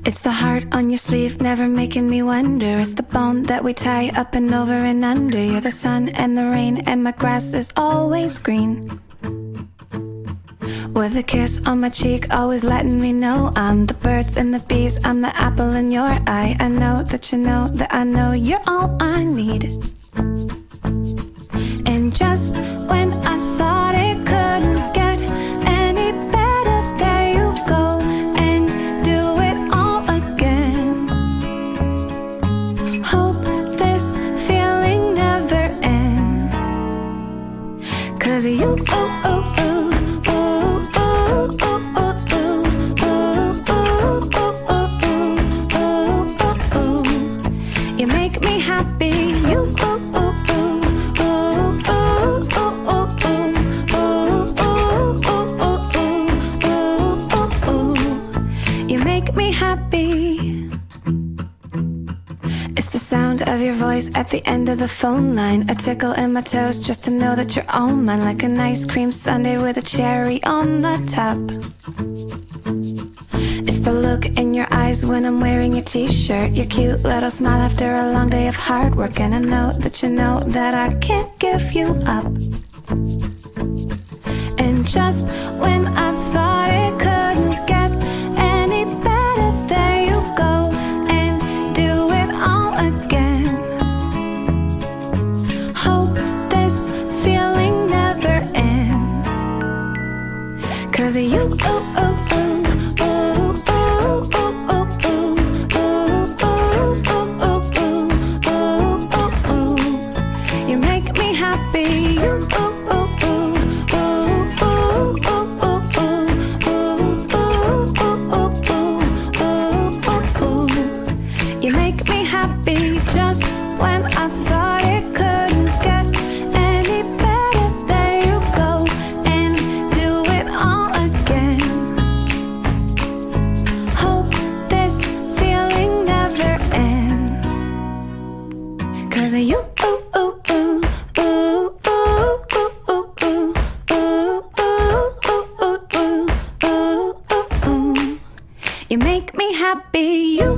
It's the heart on your sleeve, never making me wonder. It's the bone that we tie up and over and under. You're the sun and the rain, and my grass is always green. With a kiss on my cheek, always letting me know I'm the birds and the bees, I'm the apple in your eye. I know that you know that I know you're all I need. And just when I thought it couldn't get any better, there you go and do it all again. Hope this feeling never ends, 'cause you, you make me happy. You make me happy. It's the sound of your voice at the end of the phone line, a tickle in my toes just to know that you're all mine, like an ice cream sundae with a cherry on the top. It's the look in your eyes when I'm wearing your t-shirt, your cute little smile after a long day of hard work. And I know that you know that I can't give you up. And just when I thought it couldn't get any better, there you go and do it all again. Hope this feeling never ends, 'cause you, you make me happy. You make me happy. Just when I thought it couldn't get any better, there you go and do it all again. Hope this feeling never ends, 'cause you, you make me happy. You,